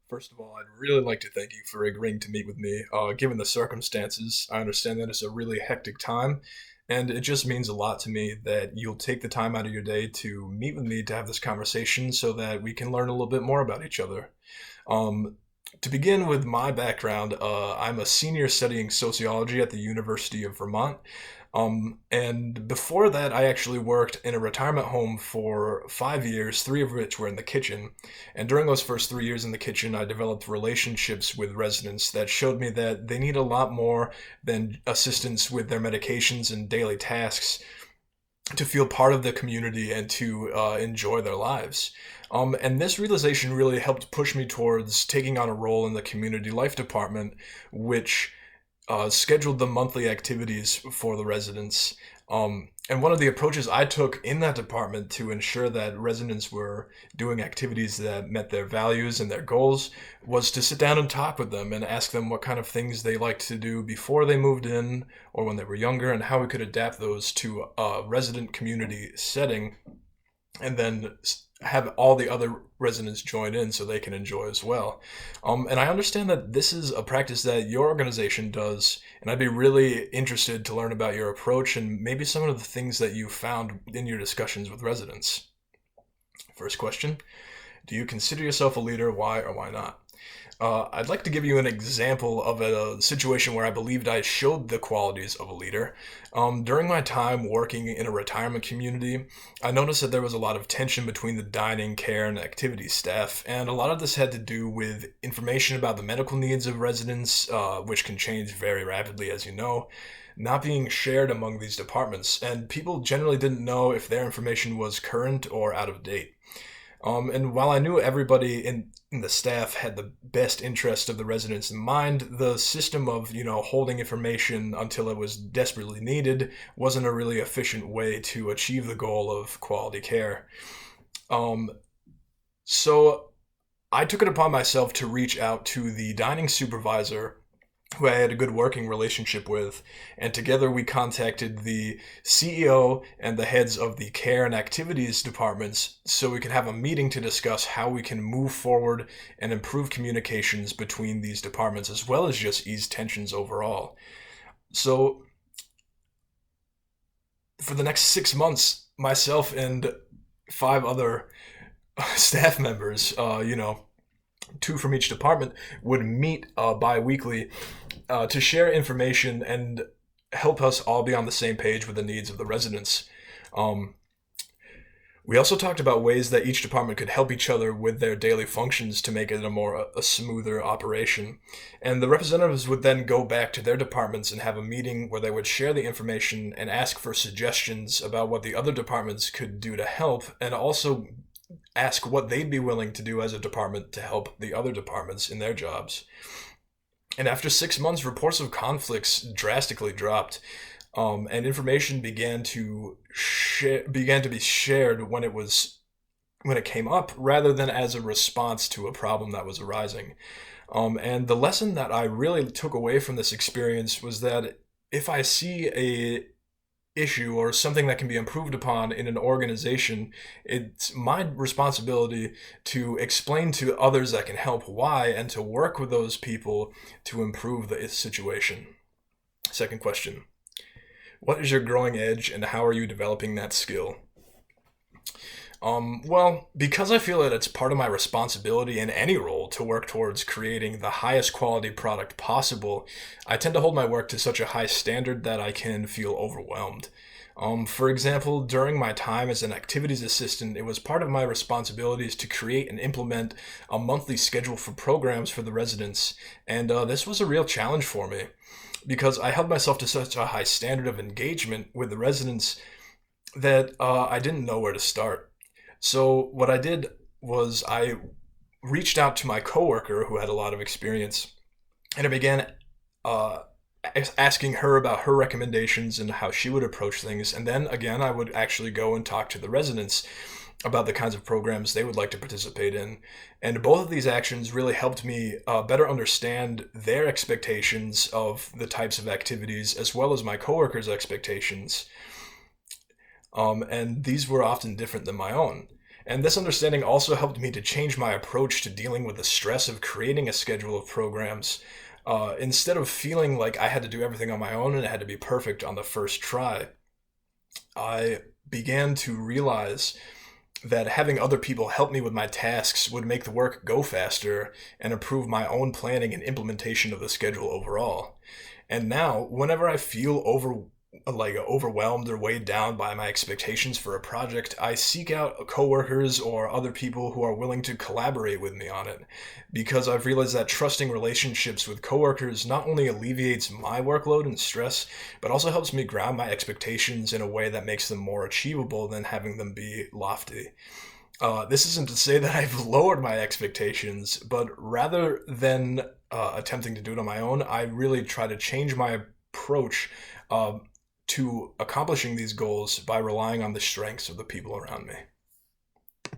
First of all, I'd really like to thank you for agreeing to meet with me. Given the circumstances, I understand that it's a really hectic time, and it just means a lot to me that you'll take the time out of your day to meet with me to have this conversation so that we can learn a little bit more about each other. Um, to begin with my background, I'm a senior studying sociology at the University of Vermont. And before that, I actually worked in a retirement home for 5 years, three of which were in the kitchen. And during those first 3 years in the kitchen, I developed relationships with residents that showed me that they need a lot more than assistance with their medications and daily tasks to feel part of the community and to enjoy their lives. And this realization really helped push me towards taking on a role in the community life department, which scheduled the monthly activities for the residents. And one of the approaches I took in that department to ensure that residents were doing activities that met their values and their goals was to sit down and talk with them and ask them what kind of things they liked to do before they moved in or when they were younger and how we could adapt those to a resident community setting and then have all the other residents join in so they can enjoy as well. And I understand that this is a practice that your organization does, and I'd be really interested to learn about your approach and maybe some of the things that you found in your discussions with residents. First question: do you consider yourself a leader? Why or why not? I'd like to give you an example of a situation where I believed I showed the qualities of a leader. During my time working in a retirement community, I noticed that there was a lot of tension between the dining, care, and activities staff, and a lot of this had to do with information about the medical needs of residents, which can change very rapidly, as you know, not being shared among these departments, and people generally didn't know if their information was current or out of date. And while I knew everybody in the staff had the best interest of the residents in mind, the system of, holding information until it was desperately needed wasn't a really efficient way to achieve the goal of quality care. Um, so I took it upon myself to reach out to the dining supervisor who I had a good working relationship with, and together we contacted the CEO and the heads of the care and activities departments so we could have a meeting to discuss how we can move forward and improve communications between these departments as well as just ease tensions overall. So, for the next 6 months, myself and five other staff members, two from each department, would meet bi-weekly to share information and help us all be on the same page with the needs of the residents. Um, we also talked about ways that each department could help each other with their daily functions to make it a smoother operation. And the representatives would then go back to their departments and have a meeting where they would share the information and ask for suggestions about what the other departments could do to help, and also ask what they'd be willing to do as a department to help the other departments in their jobs. And after 6 months, reports of conflicts drastically dropped, and information began to be shared when it came up, rather than as a response to a problem that was arising. And the lesson that I really took away from this experience was that if I see a issue or something that can be improved upon in an organization, it's my responsibility to explain to others that can help why and to work with those people to improve the situation. Second question: what is your growing edge and how are you developing that skill? Well, because I feel that it's part of my responsibility in any role to work towards creating the highest quality product possible, I tend to hold my work to such a high standard that I can feel overwhelmed. For example, during my time as an activities assistant, it was part of my responsibilities to create and implement a monthly schedule for programs for the residents, and this was a real challenge for me because I held myself to such a high standard of engagement with the residents that I didn't know where to start. So what I did was I reached out to my coworker who had a lot of experience, and I began uh, asking her about her recommendations and how she would approach things. And then again, I would actually go and talk to the residents about the kinds of programs they would like to participate in. And both of these actions really helped me better understand their expectations of the types of activities as well as my coworkers' expectations. And these were often different than my own. And this understanding also helped me to change my approach to dealing with the stress of creating a schedule of programs. Instead of feeling like I had to do everything on my own and it had to be perfect on the first try, I began to realize that having other people help me with my tasks would make the work go faster and improve my own planning and implementation of the schedule overall. And now, whenever I feel overwhelmed or weighed down by my expectations for a project, I seek out coworkers or other people who are willing to collaborate with me on it, because I've realized that trusting relationships with coworkers not only alleviates my workload and stress, but also helps me ground my expectations in a way that makes them more achievable than having them be lofty. This isn't to say that I've lowered my expectations, but rather than attempting to do it on my own, I really try to change my approach uh, to accomplishing these goals by relying on the strengths of the people around me.